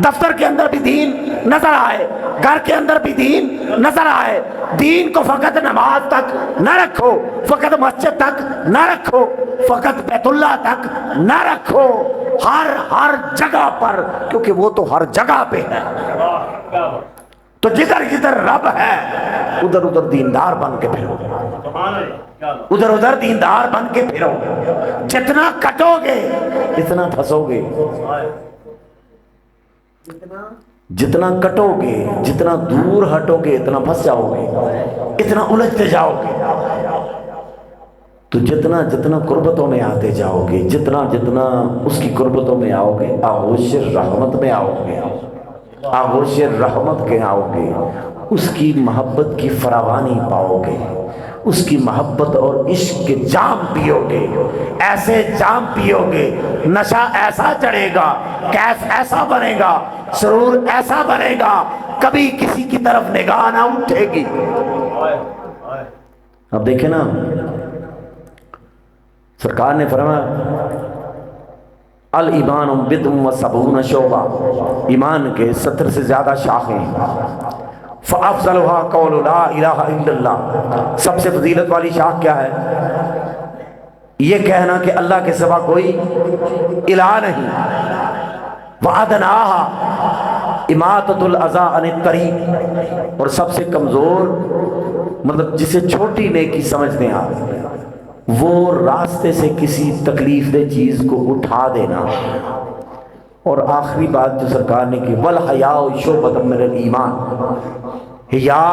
دفتر کے اندر بھی دین نظر آئے، گھر کے اندر بھی دین نظر آئے۔ دین کو فقط نماز تک نہ رکھو، فقط مسجد تک نہ رکھو، فقط بیت اللہ تک نہ رکھو، ہر جگہ پر، کیونکہ وہ تو ہر جگہ پہ ہے۔ تو جدھر جدھر رب ہے ادھر ادھر دیندار بن کے پھرو، سبحان اللہ کیا بات ادھر ادھر دیندار بن کے پھرو، جتنا کٹو گے اتنا پھنسو گے، جتنا کٹو گے جتنا دور ہٹو گے اتنا پھنس جاؤ گے، اتنا الجھتے جاؤ گے۔ تو جتنا جتنا قربتوں میں آتے جاؤ گے، جتنا جتنا اس کی قربتوں میں آؤ گے، آغوش رحمت میں آؤ گے، آغوش رحمت کے آؤ گے، اس کی محبت کی فراوانی پاؤ گے، اس کی محبت اور عشق کے جام پیو گے، ایسے جام پیو گے، نشہ ایسا چڑھے گا، کیف ایسا بنے گا، سرور ایسا بنے گا، کبھی کسی کی طرف نگاہ نہ اٹھے گی۔ اب دیکھیں نا، سرکار نے فرمایا الایمان بضع و سبعون شعبہ، ایمان کے 70 سے زیادہ شاخیں، فافضلها قول لا الہ الا اللہ، سب سے فضیلت والی شاخ کیا ہے؟ یہ کہنا کہ اللہ کے سوا کوئی الہ نہیں، وادناها اماطۃ الاذی عن الطریق، اور سب سے کمزور مطلب جسے چھوٹی نیکی سمجھتے ہیں آپ، وہ راستے سے کسی تکلیف دہ چیز کو اٹھا دینا۔ اور آخری بات جو سرکار نے کی، والحیاء شعبۃ من الایمان، حیا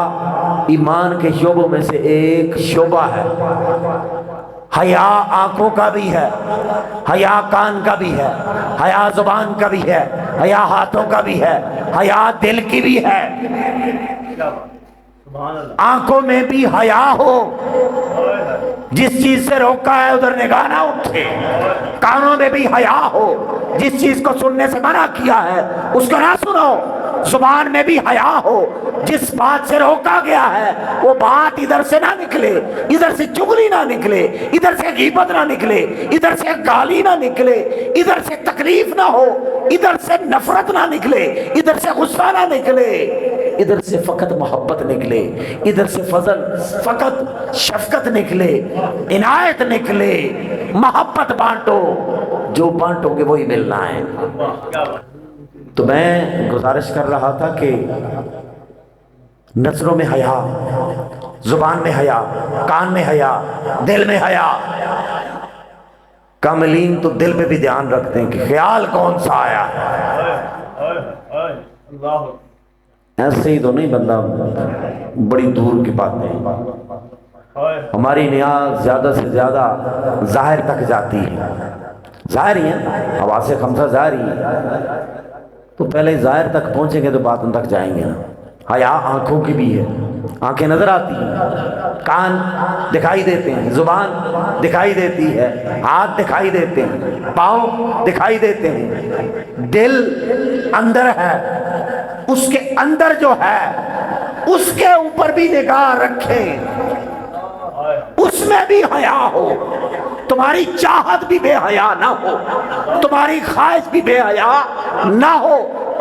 ایمان کے شعبوں میں سے ایک شعبہ ہے۔ حیا آنکھوں کا بھی ہے، حیا کان کا بھی ہے، حیا زبان کا بھی ہے، حیا ہاتھوں کا بھی ہے، حیا دل کی بھی ہے۔ آنکھوں میں بھی حیا ہو، جس چیز سے روکا ہے ادھر نگاہ نہ اٹھے، کانوں میں بھی حیا ہو، جس چیز کو سننے سے منع کیا ہے اس کو نہ سنو، زبان میں بھی حیا ہو، جس بات سے روکا گیا ہے وہ بات ادھر سے نہ نکلے، ادھر سے چغلی نہ نکلے، ادھر سے غیبت نہ نکلے، ادھر سے گالی نہ نکلے، ادھر سے تکلیف نہ ہو، ادھر سے نفرت نہ نکلے، ادھر سے غصہ نہ نکلے، ادھر سے فقط محبت نکلے، ادھر سے فضل فقط شفقت نکلے، عنایت نکلے، محبت بانٹو، جو بانٹو گے وہی ملنا ہے۔ تو میں گزارش کر رہا تھا کہ نظروں میں حیا، زبان میں حیا، کان میں حیا، دل میں حیا۔ کاملین تو دل پہ بھی دھیان رکھتے ہیں کہ خیال کون سا آیا ہے، ایسے ہی تو نہیں بندہ بڑی دور کی باتیں، ہماری نیاز زیادہ سے زیادہ ظاہر تک جاتی ہے، ظاہر ہی ہے، حواس خمسہ ظاہر ہی ہے، تو پہلے ظاہر تک پہنچیں گے تو باطن تک جائیں گے نا۔ حیا آنکھوں کی بھی ہے، آنکھیں نظر آتی ہیں، کان دکھائی دیتے ہیں، زبان دکھائی دیتی ہے، ہاتھ دکھائی دیتے ہیں، پاؤں دکھائی دیتے ہیں، دل اندر ہے، اس کے اندر جو ہے اس کے اوپر بھی نگاہ رکھیں، اس میں بھی حیا ہو، تمہاری چاہت بھی بے حیا نہ ہو، تمہاری خواہش بھی بے حیا نہ ہو،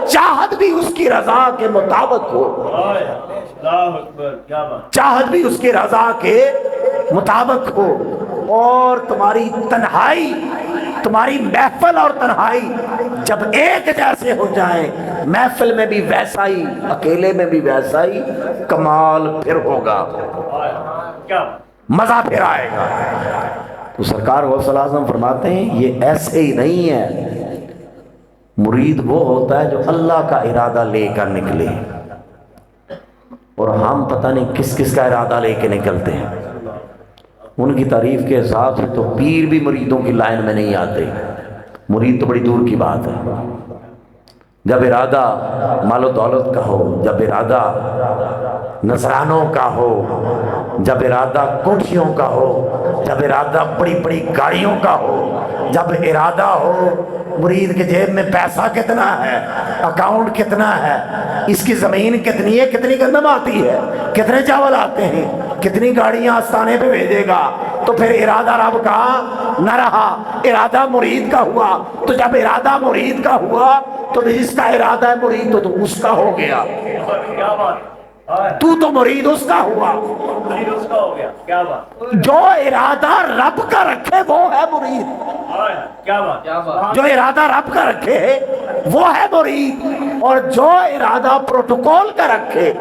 چاہت بھی اس کی رضا کے مطابق ہو، چاہت بھی اس کی رضا کے مطابق ہو، اور تمہاری تنہائی، تمہاری محفل اور تنہائی جب ایک جیسے ہو جائیں، محفل میں بھی ویسا ہی، اکیلے میں بھی ویسا ہی کمال پھر ہوگا، مزہ پھر آئے گا۔ تو سرکار صلی اللہ علیہ وسلم فرماتے ہیں یہ ایسے ہی نہیں ہے، مرید وہ ہوتا ہے جو اللہ کا ارادہ لے کر نکلے، اور ہم پتہ نہیں کس کس کا ارادہ لے کے نکلتے ہیں۔ ان کی تعریف کے حساب سے تو پیر بھی مریدوں کی لائن میں نہیں آتے، مرید تو بڑی دور کی بات ہے۔ جب ارادہ مال و دولت کا ہو، جب ارادہ نذرانوں کا ہو، جب ارادہ کوٹھیوں کا ہو، جب ارادہ بڑی بڑی گاڑیوں کا ہو، جب ارادہ ہو مرید کے جیب میں پیسہ کتنا ہے، اکاؤنٹ کتنا ہے، اس کی زمین کتنی ہے، کتنی گندم آتی ہے، کتنے چاول آتے ہیں، کتنی گاڑیاں آستانے پہ بھیجے گا، تو پھر ارادہ رب کا نہ رہا، ارادہ مرید کا ہوا۔ تو جب ارادہ مرید کا ہوا تو جس کا ارادہ ہے مرید تو اس کا ہو گیا، تو مرید اس کا ہوا۔ جو ارادہ رب کا رکھے وہ ہے مرید، جو ارادہ رب کا رکھے وہ ہے مرید۔ اور جو ارادہ پروٹوکول کا رکھے،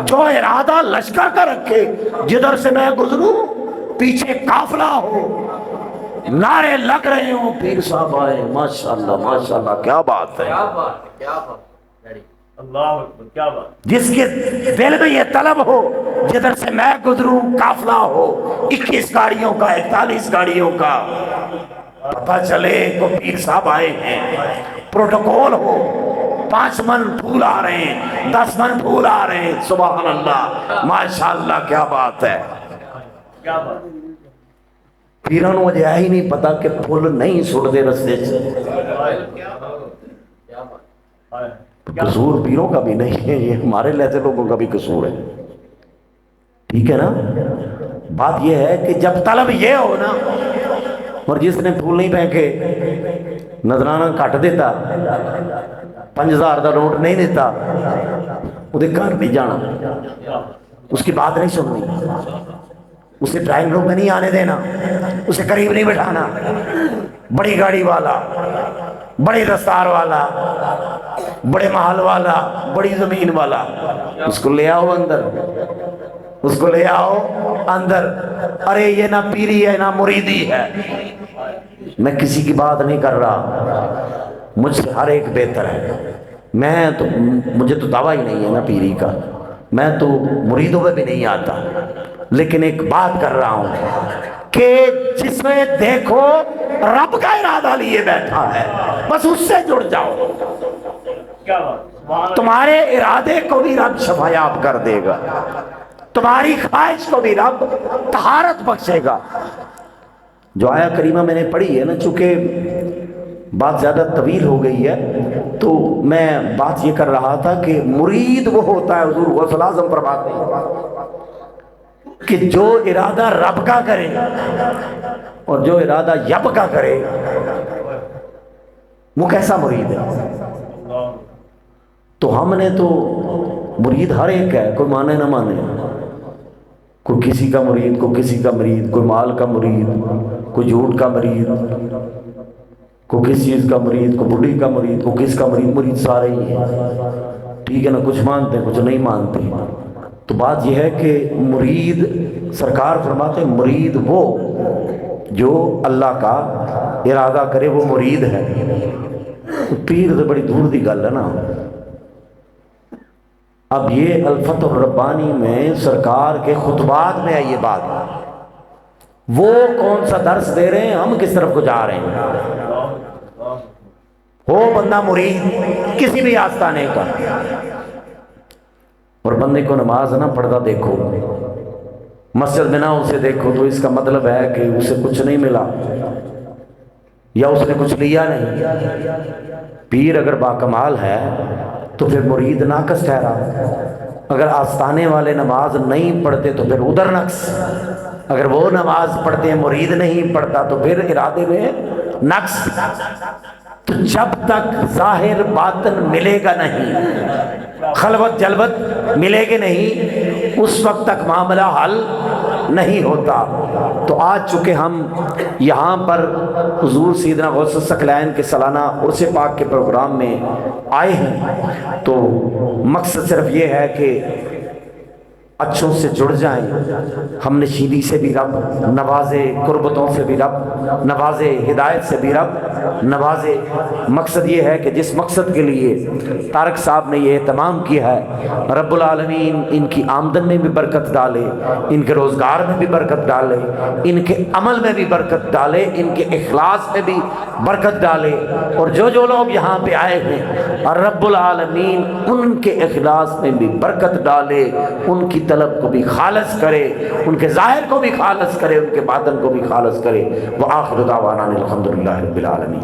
جو ارادہ لشکر کا رکھے، جدھر سے میں گزروں پیچھے قافلہ ہو، نعرے لگ رہے ہوں، پیر صاحب آئے، ماشاءاللہ ماشاءاللہ، کیا بات ہے، اللہ اکبر، کیا بات۔ جس کے دل میں یہ طلب ہو جدھر سے میں گزروں قافلہ ہو، 21 گاڑیوں کا، 41 گاڑیوں کا، پتہ چلے کو پیر صاحب آئے ہیں، پروٹوکول ہو، 5 من پھول آ رہے ہیں، 10 من پھول آ رہے ہیں، سبحان اللہ ماشاءاللہ، کیا بات ہے۔ کیا بات۔ پیروں نے مجھے ہی نہیں پتا کہ پھول نہیں سٹ دے رستے سے۔ قصور پیروں کا بھی نہیں ہے، یہ ہمارے لیتے لوگوں کا بھی قصور ہے، ٹھیک ہے نا۔ بات یہ ہے کہ جب طلب یہ ہو نا، اور جس نے پھول نہیں پھینکے نظرانہ کٹ دیتا، 5000 کا نوٹ نہیں دیتا، وہ گھر نہیں جانا، اس کی بات نہیں سننی، اسے ڈرائنگ روم میں نہیں آنے دینا، اسے قریب نہیں بٹھانا۔ بڑی گاڑی والا، بڑی دستار والا، بڑے محل والا، بڑی زمین والا، اس کو لے آؤ اندر، اس کو لے آؤ اندر۔ ارے یہ نہ پیری ہے نہ مریدی ہے، میں کسی کی بات نہیں کر رہا، مجھ سے ہر ایک بہتر ہے، مجھے تو دعویٰ ہی نہیں ہے نا پیری کا، میں تو مریدوں میں بھی نہیں آتا، لیکن ایک بات کر رہا ہوں کہ جس میں دیکھو رب کا ارادہ لیے بیٹھا ہے، بس اس سے جڑ جاؤ، کیا بات۔ تمہارے ارادے کو بھی رب شفایاب کر دے گا، تمہاری خواہش کو بھی رب طہارت بخشے گا۔ جو آیہ کریمہ میں نے پڑھی ہے نا، چونکہ بات زیادہ طویل ہو گئی ہے تو میں بات یہ کر رہا تھا کہ مرید وہ ہوتا ہے، حضور غوث اعظم فرماتے ہیں کہ جو ارادہ رب کا کرے اور جو ارادہ یب کا کرے، وہ کیسا مرید ہے۔ تو ہم نے تو مرید ہر ایک ہے، کوئی مانے نہ مانے، کوئی کسی کا مرید، کوئی کسی کا مرید، کوئی مال کا مرید، کوئی جھوٹ کا مرید، کوئی کس چیز کا مرید، کوئی بڈھی کا مرید، کوئی کس کا مرید، مرید سارے ہی ہیں، ٹھیک ہے نا، کچھ مانتے ہیں کچھ نہیں مانتے۔ تو بات یہ ہے کہ مرید، سرکار فرماتے ہیں مرید وہ جو اللہ کا ارادہ کرے وہ مرید ہے۔ پیر تو بڑی دور دی گل ہے نا۔ اب یہ الفتح الربانی میں سرکار کے خطبات میں ہے یہ بات، وہ کون سا درس دے رہے ہیں، ہم کس طرف کو جا رہے ہیں۔ ہو بندہ مرید کسی بھی آستانے کا، اور بندے کو نماز نہ پڑھتا دیکھو، مسجد میں نہ اسے دیکھو، تو اس کا مطلب ہے کہ اسے کچھ نہیں ملا یا اس نے کچھ لیا نہیں۔ پیر اگر باکمال ہے تو پھر مرید ناقص ٹھہرا، اگر آستانے والے نماز نہیں پڑھتے تو پھر ادھر نقص، اگر وہ نماز پڑھتے ہیں مرید نہیں پڑھتا تو پھر ارادے میں نقص۔ تو جب تک ظاہر باطن ملے گا نہیں، خلوت جلوت ملے گی نہیں، اس وقت تک معاملہ حل نہیں ہوتا۔ تو آج چونکہ ہم یہاں پر حضور سیدنا غوث الثقلین کے سالانہ عرس پاک کے پروگرام میں آئے ہیں، تو مقصد صرف یہ ہے کہ اچھوں سے جڑ جائیں، ہم نشیدی سے بھی رب نوازے، قربتوں سے بھی رب نوازے، ہدایت سے بھی رب نوازے۔ مقصد یہ ہے کہ جس مقصد کے لیے طارق صاحب نے یہ اہتمام کیا ہے، رب العالمین ان کی آمدن میں بھی برکت ڈالے، ان کے روزگار میں بھی برکت ڈالے، ان کے عمل میں بھی برکت ڈالے، ان کے اخلاص میں بھی برکت ڈالے، اور جو لوگ یہاں پہ آئے ہیں اور رب العالمین ان کے اخلاص میں بھی برکت ڈالے، ان کی طلب کو بھی خالص کرے، ان کے ظاہر کو بھی خالص کرے، ان کے باطن کو بھی خالص کرے۔ وآخر دعوانا الحمدللہ رب العالمین۔